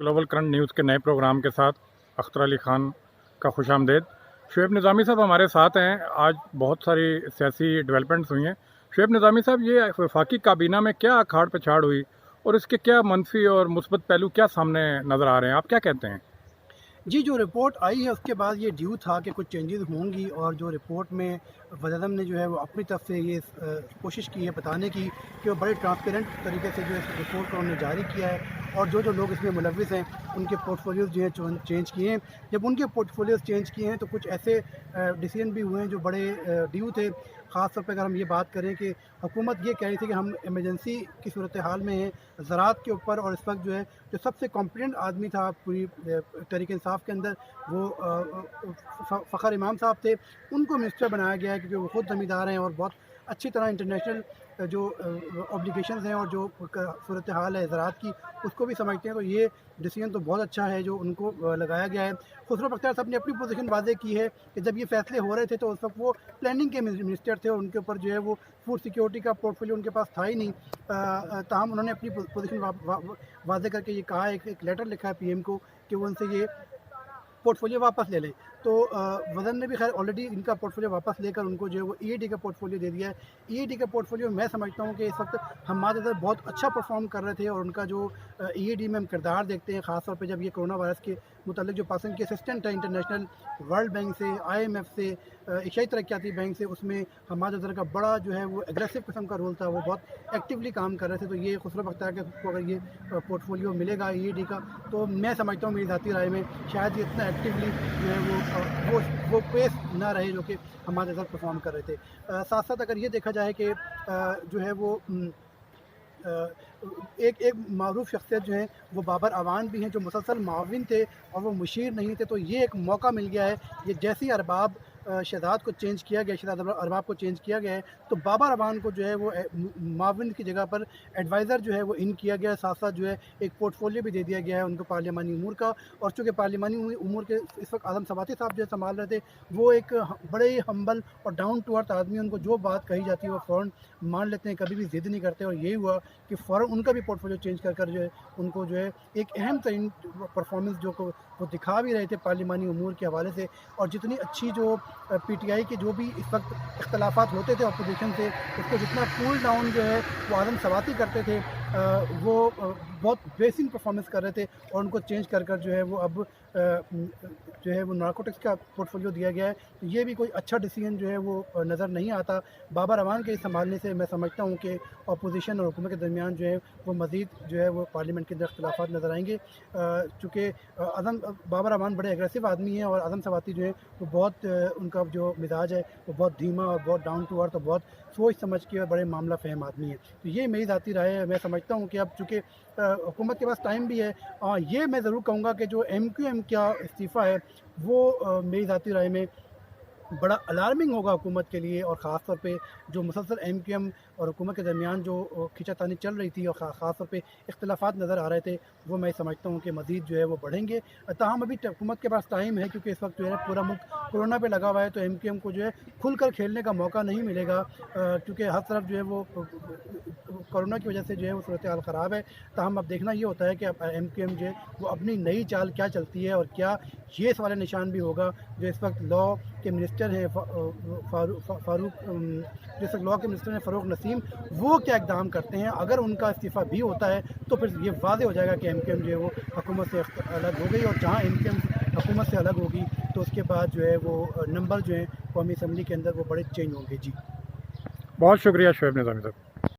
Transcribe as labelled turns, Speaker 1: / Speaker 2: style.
Speaker 1: Global current news के नए programme के साथ अख्तर अली ख़ान का खुश आमदेद। शुएब निज़ामी साहब हमारे साथ हैं। आज बहुत सारी सियासी डेवलपमेंट्स हुई हैं। शुएब निज़ामी साहब, ये वफाकी काबीना में क्या अखाड़ पछाड़ हुई और इसके क्या मनफी और मुस्बत पहलू क्या सामने नज़र आ रहे हैं, आप क्या कहते हैं?
Speaker 2: जी, जो रिपोर्ट आई है उसके बाद ये ड्यू था कि कुछ चेंजेस होंगी, और जो रिपोर्ट में वज़ीर-ए-आज़म ने जो है वो अपनी तरफ से ये कोशिश की है बताने की कि वो बड़े ट्रांसपेरेंट तरीके से जो है इस रिपोर्ट को उन्होंने जारी किया है, और जो लोग इसमें मुलव्विस हैं उनके पोर्टफोलियोज़ जो है चेंज किए हैं। जब उनके पोर्टफोलियोज़ चेंज किए हैं तो कुछ ऐसे डिसीजन भी हुए हैं जो बड़े ड्यू थे। ख़ास तौर पे अगर हम ये बात करें कि हुकूमत ये कह रही थी कि हम इमरजेंसी की सूरत हाल में हैं ज़राअत के ऊपर, और इस वक्त जो है जो सबसे कॉम्पिटेंट आदमी था पूरी तहरीक इंसाफ के अंदर वो फ़खर इमाम साहब थे, उनको मिनिस्टर बनाया गया है क्योंकि वो ख़ुद ज़मींदार हैं और बहुत अच्छी तरह इंटरनेशनल जो ऑब्लिगेशंस हैं और जो सूरत हाल है ज़राअत की उसको भी समझते हैं। तो ये डिसीजन तो बहुत अच्छा है जो उनको लगाया गया है। खुसरो बख्तियार साहब ने अपनी पोजीशन वाज़ेह की है कि जब ये फैसले हो रहे थे तो उस वक्त वो प्लानिंग के मिनिस्टर थे और उनके ऊपर जो है वो फूड सिक्योरिटी का पोर्टफोलियो उनके पास था ही नहीं। ताहम उन्होंने अपनी पोजीशन वाज़ेह करके ये कहा है, एक लेटर लिखा है पीएम को कि वो उनसे ये पोर्टफोलियो वापस ले लें। तो वज़न ने भी खैर ऑलरेडी इनका पोर्टफोलियो वापस लेकर उनको जो है वो ईएडी का पोर्टफोलियो दे दिया है। ईएडी का पोर्टफोलियो मैं समझता हूँ कि इस वक्त हमाद अज़हर बहुत अच्छा परफॉर्म कर रहे थे, और उनका जो ईएडी में हम किरदार देखते हैं, ख़ास तौर पे जब ये कोरोना वायरस के मुतालिक जो पाकिस्तान के असिस्टेंट है इंटरनेशनल वर्ल्ड बैंक से, IMF से, एशियाई तरक्याती बैंक से, उसमें हमाद अज़हर का बड़ा जो है वो एग्रेसिव किस्म का रोल था, वो बहुत एक्टिवली काम कर रहे थे। तो ये खुसरो बख्तियार को अगर ये पोर्टफोलियो मिलेगा ईएडी का, तो मैं समझता हूँ मेरी ज़ाती राय में शायद ये इतना एक्टिवली जो है वो पेस ना रहे जो कि हमारे साथ परफॉर्म कर रहे थे। साथ साथ अगर ये देखा जाए कि जो है वो एक मारूफ शख्सियत जो है वो बाबर अवान भी हैं जो मुसलसल मुआविन थे और वो मुशीर नहीं थे। तो ये एक मौका मिल गया है, ये जैसे ही अरबाब शहजाद को चेंज किया गया, शहजाद अरबाब को चेंज किया गया है, तो बाबर अवान को जो है वो मुआविन की जगह पर एडवाइज़र जो है वो इन किया गया है। साथ साथ जो है एक पोर्टफोलियो भी दे दिया गया है उनको पार्लियामानी उमूर का। और चूँकि पार्लियामानी उमूर के इस वक्त आज़म सवाती साहब जो है संभाल रहे थे, वो एक बड़े ही हम्बल और डाउन टू अर्थ आदमी, उनको जो बात कही जाती है वो फ़ौरन मान लेते हैं, कभी भी ज़िद नहीं करते। और यही हुआ कि फ़ौरन उनका भी पोर्टफोलियो चेंज कर जो है उनको जो है एक अहम तरीन परफॉर्मेंस जो को वो दिखा भी रहे थे पार्लियामानी उमूर के हवाले से। और जितनी अच्छी जो PTI के जो भी इस वक्त इख्तलाफात होते थे अपोजिशन से, उसको जितना कूल डाउन जो है वो आज़म सवाती करते थे, वो बहुत बेहतरीन परफॉर्मेंस कर रहे थे। और उनको चेंज कर जो है वो अब जो है वो नारकोटिक्स का पोर्टफोलियो दिया गया है। तो ये भी कोई अच्छा डिसीजन जो है वो नज़र नहीं आता। बाबर अवान के संभालने से मैं समझता हूँ कि अपोजिशन और हुकूमत के दरमियान जो है वो मज़ीद जो है वो पार्लियामेंट के अंदर इख्तलाफात नज़र आएंगे। चूँकि बाबर अवान बड़े एग्रेसिव आदमी हैं और आज़म सवाती जो है वो बहुत उनका जो मिजाज है वो बहुत धीमा और बहुत डाउन टू अर्थ और बहुत सोच समझ के और बड़े मामला फ़हम आदमी है। तो ये मेरी ज़ाती राय है। मैं समझता हूँ कि अब चूँकि हुकूमत के पास टाइम भी है, ये मैं ज़रूर कहूँगा कि जो MQM का इस्तीफ़ा है वो मेरी ज़ाती राय में बड़ा अलार्मिंग होगा हुकूमत के लिए। और ख़ास तौर पे जो मुसलसल MQM और हुकूमत के दरमियान जो खींचातानी चल रही थी और ख़ास तौर पे इख्तलाफात नज़र आ रहे थे, वो मैं समझता हूँ कि मज़ीद जो है वो बढ़ेंगे। ताहम अभी हुकूमत के पास टाइम है, क्योंकि इस वक्त जो है पूरा मुल्क कोरोना पे लगा हुआ है, तो MQM को जो है खुल कर खेलने का मौका नहीं मिलेगा, क्योंकि हर तरफ जो है वो कोरोना की वजह से जो है वो सूरत हाल ख़राब है। ताहम अब देखना ये होता है कि अब MQM जो है वो अपनी नई चाल क्या चलती है, और क्या ये सवाल निशान भी होगा जो इस वक्त लॉ के मिनिस्टर हैं फारूक जो इस वक्त लॉ के मिनिस्टर हैं फ़ारूक नसीम, वो क्या इक़दाम करते हैं। अगर उनका इस्तीफ़ा भी होता है तो फिर ये वाज़ेह हो जाएगा कि MQM जो है वो हुकूमत से अलग हो गई, और जहाँ MQM हुकूमत से अलग होगी तो उसके बाद जो है वो नंबर जो है कौमी असम्बली के अंदर वो बड़े चेंज होंगे। जी,
Speaker 1: बहुत शुक्रिया शुएब निज़ामी साहब।